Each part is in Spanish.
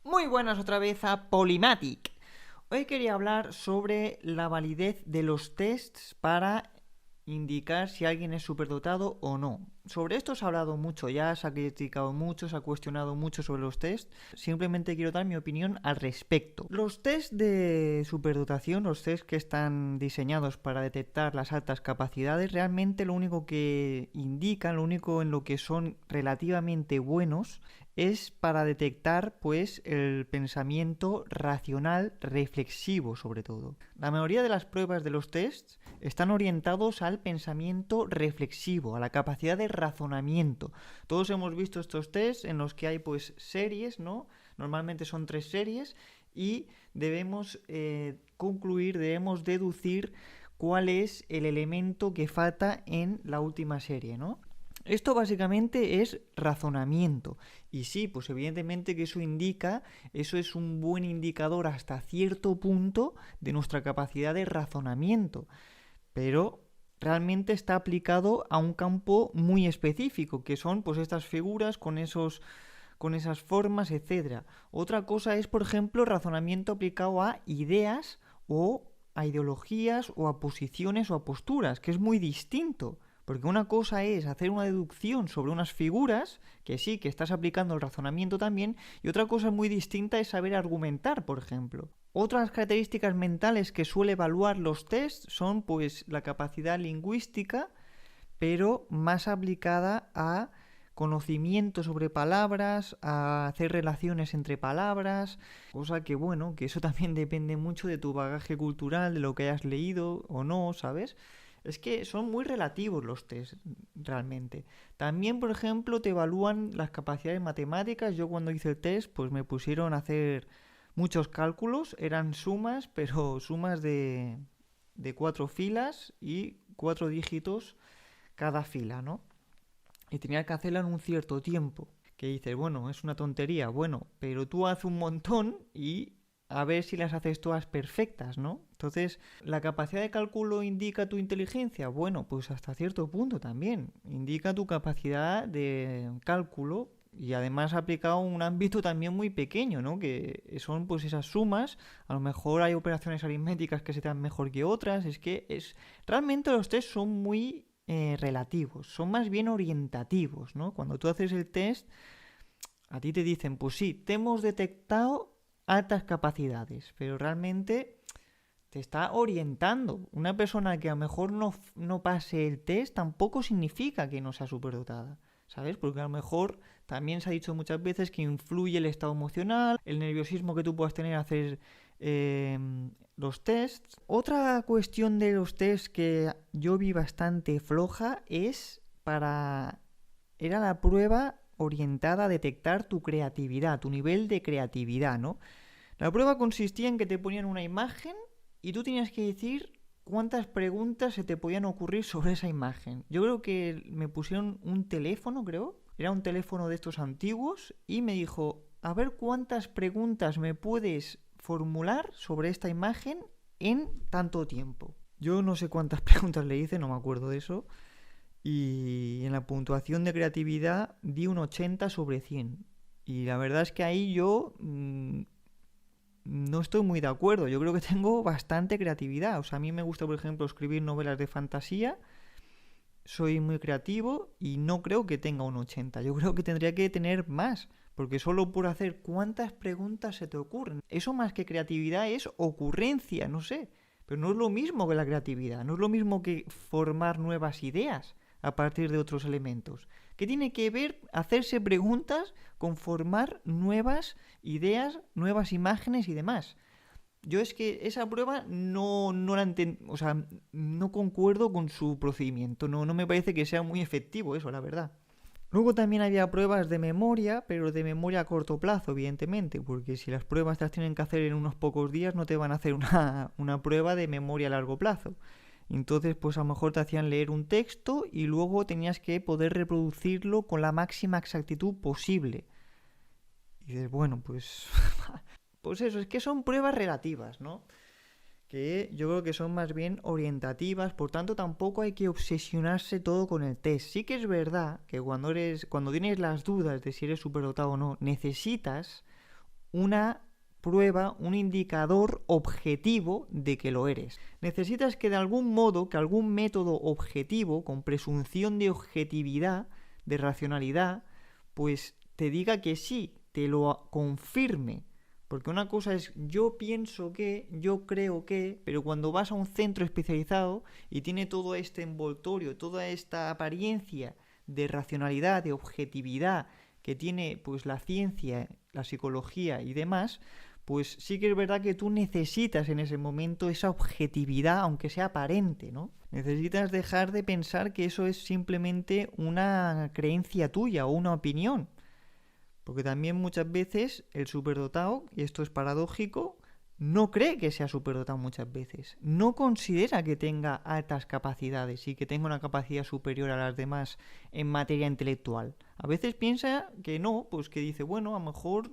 Muy buenas otra vez a Polymatic. Hoy quería hablar sobre la validez de los tests para indicar si alguien es superdotado o no. Sobre esto se ha hablado mucho ya, se ha criticado mucho, se ha cuestionado mucho sobre los tests. Simplemente quiero dar mi opinión al respecto. Los tests de superdotación, los tests que están diseñados para detectar las altas capacidades, realmente lo único que indican, lo único en lo que son relativamente buenos, es para detectar pues el pensamiento racional reflexivo sobre todo. La mayoría de las pruebas de los tests están orientados al pensamiento reflexivo, a la capacidad de razonamiento. Todos hemos visto estos tests en los que hay pues series, ¿no? Normalmente son 3 series y debemos concluir, debemos deducir cuál es el elemento que falta en la última serie, ¿no? Esto básicamente es razonamiento. Y sí, pues evidentemente que eso es un buen indicador hasta cierto punto de nuestra capacidad de razonamiento. Pero realmente está aplicado a un campo muy específico, que son pues estas figuras con esas formas, etcétera. Otra cosa es, por ejemplo, razonamiento aplicado a ideas o a ideologías o a posiciones o a posturas, que es muy distinto. Porque una cosa es hacer una deducción sobre unas figuras, que sí, que estás aplicando el razonamiento también, y otra cosa muy distinta es saber argumentar, por ejemplo. Otras características mentales que suele evaluar los tests son pues la capacidad lingüística, pero más aplicada a conocimiento sobre palabras, a hacer relaciones entre palabras, cosa que bueno, que eso también depende mucho de tu bagaje cultural, de lo que hayas leído o no, ¿sabes? Es que son muy relativos los test, realmente. También, por ejemplo, te evalúan las capacidades matemáticas. Yo cuando hice el test, pues me pusieron a hacer muchos cálculos. Eran sumas, pero sumas de 4 filas y 4 dígitos cada fila, ¿no? Y tenía que hacerla en un cierto tiempo. Que dices, bueno, es una tontería, bueno, pero tú haces un montón y a ver si las haces todas perfectas, ¿no? Entonces, ¿la capacidad de cálculo indica tu inteligencia? Bueno, pues hasta cierto punto también. Indica tu capacidad de cálculo y además aplicado a un ámbito también muy pequeño, ¿no? Que son pues esas sumas, a lo mejor hay operaciones aritméticas que se te dan mejor que otras, es que es... Realmente los test son muy relativos, son más bien orientativos, ¿no? Cuando tú haces el test, a ti te dicen, pues sí, te hemos detectado altas capacidades, pero realmente te está orientando. Una persona que a lo mejor no pase el test tampoco significa que no sea superdotada, ¿sabes? Porque a lo mejor también se ha dicho muchas veces que influye el estado emocional, el nerviosismo que tú puedas tener a hacer eh, los tests. Otra cuestión de los tests que yo vi bastante floja es para... Era la prueba orientada a detectar tu creatividad, tu nivel de creatividad, ¿no? La prueba consistía en que te ponían una imagen y tú tenías que decir cuántas preguntas se te podían ocurrir sobre esa imagen. Yo creo que me pusieron un teléfono, creo. Era un teléfono de estos antiguos y me dijo, a ver cuántas preguntas me puedes formular sobre esta imagen en tanto tiempo. Yo no sé cuántas preguntas le hice, no me acuerdo de eso. Y en la puntuación de creatividad di un 80 sobre 100. Y la verdad es que ahí yo no estoy muy de acuerdo. Yo creo que tengo bastante creatividad. O sea, a mí me gusta, por ejemplo, escribir novelas de fantasía. Soy muy creativo y no creo que tenga un 80. Yo creo que tendría que tener más. Porque solo por hacer cuántas preguntas se te ocurren. Eso más que creatividad es ocurrencia, no sé. Pero no es lo mismo que la creatividad. No es lo mismo que formar nuevas ideas a partir de otros elementos. ¿Qué tiene que ver hacerse preguntas con formar nuevas ideas, nuevas imágenes y demás? Yo es que esa prueba no la entiendo, o sea, no concuerdo con su procedimiento, no me parece que sea muy efectivo eso, la verdad. Luego también había pruebas de memoria, pero de memoria a corto plazo, evidentemente, porque si las pruebas te las tienen que hacer en unos pocos días, no te van a hacer una prueba de memoria a largo plazo. Entonces, pues a lo mejor te hacían leer un texto y luego tenías que poder reproducirlo con la máxima exactitud posible. Y dices, bueno, pues... pues eso, es que son pruebas relativas, ¿no? Que yo creo que son más bien orientativas, por tanto tampoco hay que obsesionarse todo con el test. Sí que es verdad que cuando tienes las dudas de si eres superdotado o no, necesitas una prueba, un indicador objetivo de que lo eres. Necesitas que de algún modo, que algún método objetivo, con presunción de objetividad, de racionalidad, pues te diga que sí, te lo confirme. Porque una cosa es yo pienso que, yo creo que, pero cuando vas a un centro especializado y tiene todo este envoltorio, toda esta apariencia de racionalidad, de objetividad que tiene pues la ciencia, la psicología y demás, pues sí que es verdad que tú necesitas en ese momento esa objetividad, aunque sea aparente, ¿no? Necesitas dejar de pensar que eso es simplemente una creencia tuya o una opinión. Porque también muchas veces el superdotado, y esto es paradójico, no cree que sea superdotado muchas veces. No considera que tenga altas capacidades y que tenga una capacidad superior a las demás en materia intelectual. A veces piensa que no, pues que dice, bueno, a lo mejor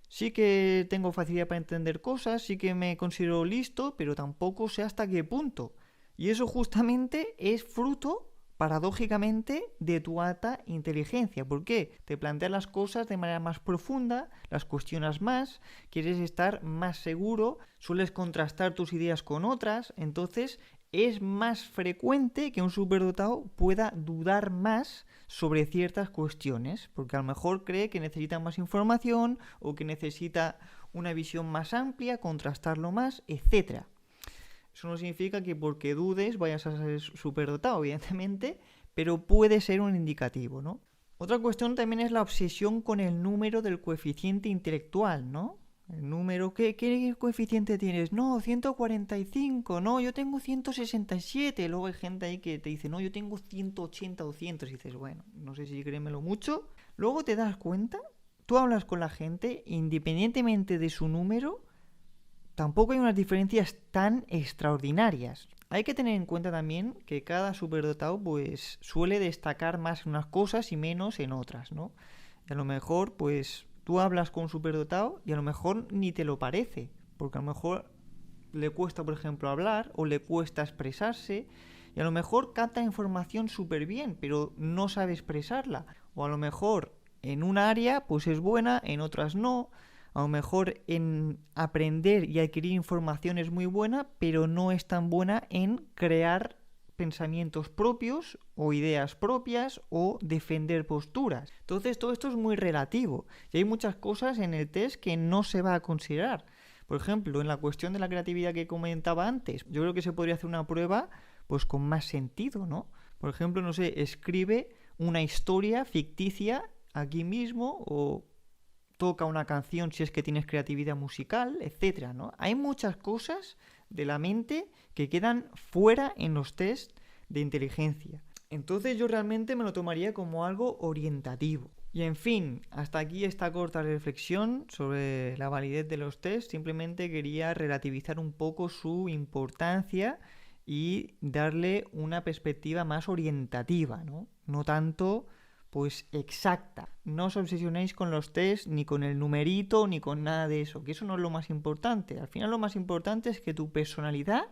sí que tengo facilidad para entender cosas, sí que me considero listo, pero tampoco sé hasta qué punto. Y eso justamente es fruto, paradójicamente, de tu alta inteligencia. ¿Por qué? Te planteas las cosas de manera más profunda, las cuestionas más, quieres estar más seguro, sueles contrastar tus ideas con otras, entonces es más frecuente que un superdotado pueda dudar más sobre ciertas cuestiones, porque a lo mejor cree que necesita más información o que necesita una visión más amplia, contrastarlo más, etc. Eso no significa que porque dudes vayas a ser superdotado, evidentemente, pero puede ser un indicativo, ¿no? Otra cuestión también es la obsesión con el número del coeficiente intelectual, ¿no? El número, ¿qué coeficiente tienes? No, 145, no, yo tengo 167. Luego hay gente ahí que te dice, no, yo tengo 180 o 200. Y dices, bueno, no sé si créemelo mucho. Luego te das cuenta, tú hablas con la gente, independientemente de su número, tampoco hay unas diferencias tan extraordinarias. Hay que tener en cuenta también que cada superdotado pues suele destacar más en unas cosas y menos en otras, ¿no? Y a lo mejor pues tú hablas con un superdotado y a lo mejor ni te lo parece, porque a lo mejor le cuesta, por ejemplo, hablar o le cuesta expresarse y a lo mejor capta información súper bien, pero no sabe expresarla. O a lo mejor en un área pues es buena, en otras no. A lo mejor en aprender y adquirir información es muy buena, pero no es tan buena en crear pensamientos propios o ideas propias o defender posturas. Entonces todo esto es muy relativo y hay muchas cosas en el test que no se va a considerar. Por ejemplo, en la cuestión de la creatividad que comentaba antes, yo creo que se podría hacer una prueba pues con más sentido, ¿no? Por ejemplo, no sé, escribe una historia ficticia aquí mismo o toca una canción si es que tienes creatividad musical, etcétera, ¿no? Hay muchas cosas de la mente que quedan fuera en los test de inteligencia. Entonces yo realmente me lo tomaría como algo orientativo. Y en fin, hasta aquí esta corta reflexión sobre la validez de los test. Simplemente quería relativizar un poco su importancia y darle una perspectiva más orientativa, ¿no? No tanto pues exacta. No os obsesionéis con los test, ni con el numerito, ni con nada de eso, que eso no es lo más importante. Al final lo más importante es que tu personalidad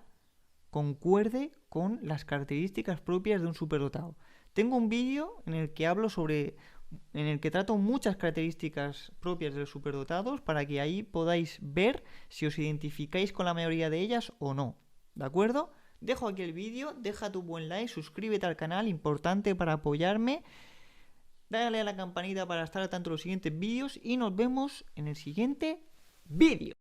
concuerde con las características propias de un superdotado. Tengo un vídeo en el que hablo en el que trato muchas características propias de los superdotados para que ahí podáis ver si os identificáis con la mayoría de ellas o no. ¿De acuerdo? Dejo aquí el vídeo, deja tu buen like, suscríbete al canal, importante para apoyarme. Dale a la campanita para estar al tanto de los siguientes vídeos y nos vemos en el siguiente vídeo.